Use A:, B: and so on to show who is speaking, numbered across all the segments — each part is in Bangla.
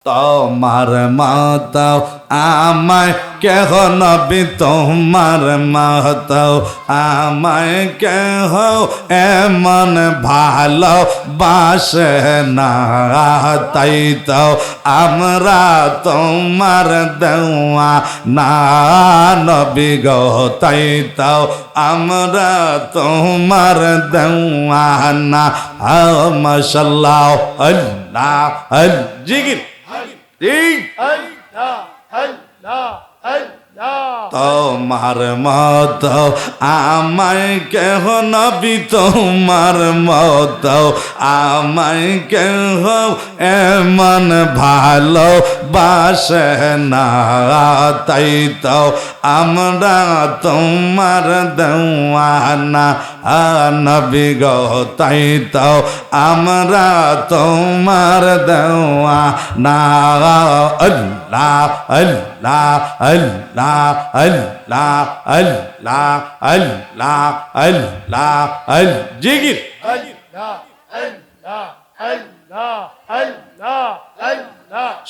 A: তোমার মতো আমায় কেহ নবী, তোমার মতো আমায় কেহ এমন ভালো বাসে না, তাই তো আমরা তোমার দেওয়া না নবী গো, তাই তো আমরা তোমার দেওয়া না। মাশাআল্লাহ, আল্লাহ জিকির তোমার মতো আমায় কেহ নবী, তোমার মতো আমায় কেহ এমন ভালো বাসে না, তাই তো আমরা তোমার দেওয়ানা নবী গো, তাই তো আমরা তোমার দেওয়ানা। আল্লাহ আল্লাহ আল্লাহ আল্লাহ আল্লাহ আল্লাহ আল্লাহ আল জিকির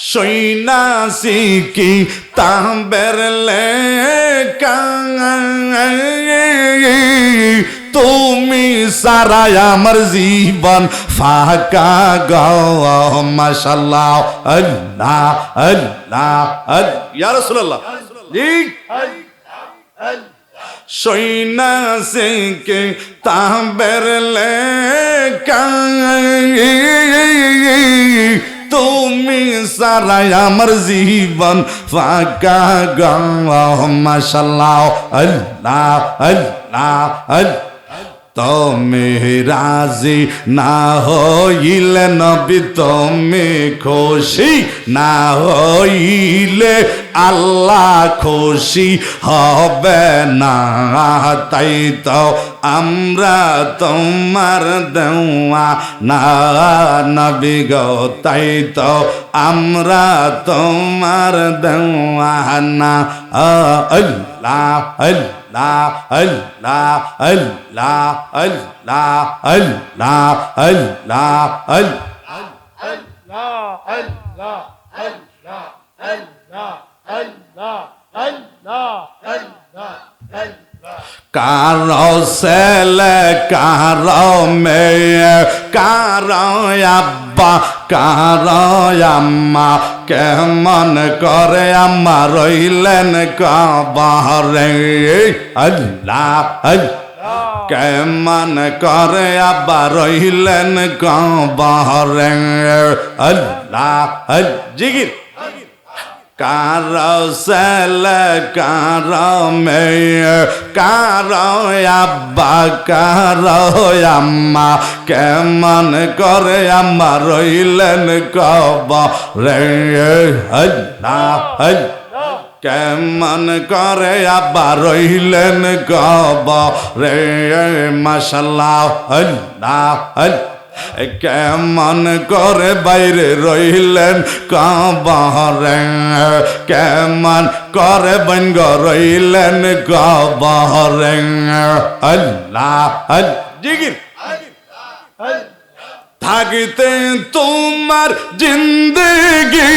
A: সৈনাসি কি তাঁবেরলে তুমি সারাই আমার জীবন ফাঁকা গো। মাশাআল্লাহ, আল্লাহ আল্লাহ ইয়া রাসূলুল্লাহ জি। সৈনাসি কি তাঁবেরলে তুমি সারাই আমার জীবন ফাঁকা গো। মাশাআল্লাহ, আল্লাহ আল্লাহ আল্লাহ তুমি রাজি না হইলে নবী, তুমি খুশি না হইলে আল্লাহ খুশি হবে না, তাই তো আমরা তোমার দেওয়া না নবী গো, তাই তো আমরা তোমার দেওয়া না। আল্লাহ আল্লাহ আল্লাহ আল্লাহ আল্লাহ আল্লাহ আল্লাহ কারো ছেলে কারো মেয়ে কারো আব্বা কারো আম্মা, কেমন করে আম্মা রইলেন কবরে। আল্লাহ কেমন করে আব্বা রইলেন কবরে। আল্লাহ জিকির কারো ছেলে কারো মেয়ে কারো আব্বা কারো আম্মা, কেমন করে আম্মা রইলেন কবরে। আল্লাহ কেমন করে আব্বা রইলেন কবরে। মাশাআল্লাহ, আল্লাহ কেমন করে বাইরে রইলেন কবরে, কেমন করে বঙ্গ রইলেন কবরে। আল্লাহ জিকির থাকিতে তোমার জিন্দেগি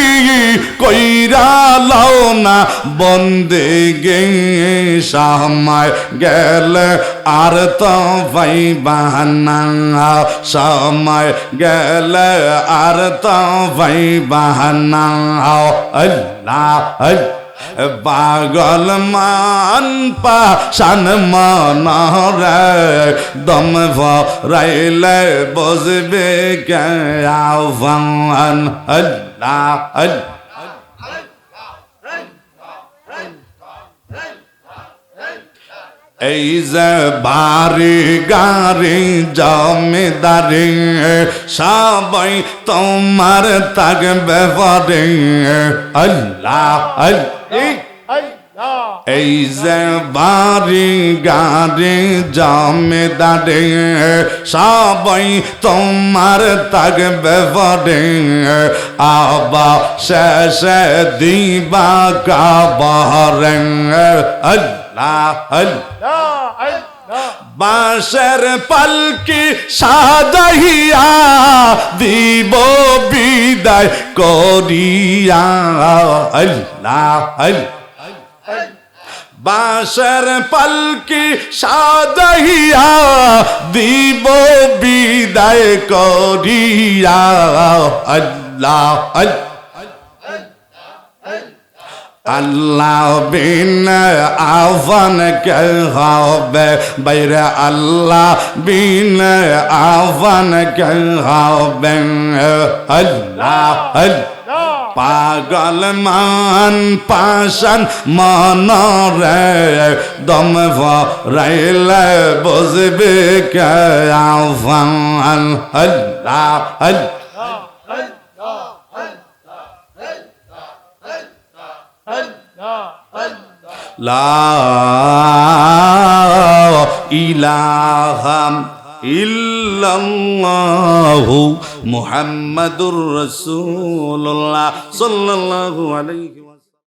A: কইরা লও না বন্দেগি, সময় গেলে আর তো পাইবা না, সময় গেলে আর তো পাইবা না। আল্লাহ পাগল মান পাশান মনরে দম ভরাইলে বসবে কে আহ্বান। আল্লাহ এই যে বাড়ি গাড়ি জমিদারি সবাই তোমার থাকবে পরে। আল্লাহ এই যে বাড়ি গাড়ি জমিদারি সবাই তোমার থাকবে পরে, আবা শেষে দিবা কবরে। আল্লাহ বাঁশের পালকি সাজাইয়া দিব বিদায় করিয়া আল্লাহ আল্লাহ বাঁশের পালকি সাজাইয়া দিব বিদায় করিয়া আল্লাহ আল্লাহ আল্লাহ বিন আহ্বান কে হবে বাইরে আল্লাহ বিন আহ্বান কে হবে আল্লাহ আল্লাহ পাগল মান পাশান মনরে দম ভরাইলে বুঝবে কে আহ্বান আল্লাহ আল্লাহ লা ইলাহা ইল্লাল্লাহু মুহাম্মাদুর রাসূলুল্লাহ সাল্লাল্লাহু আলাইহি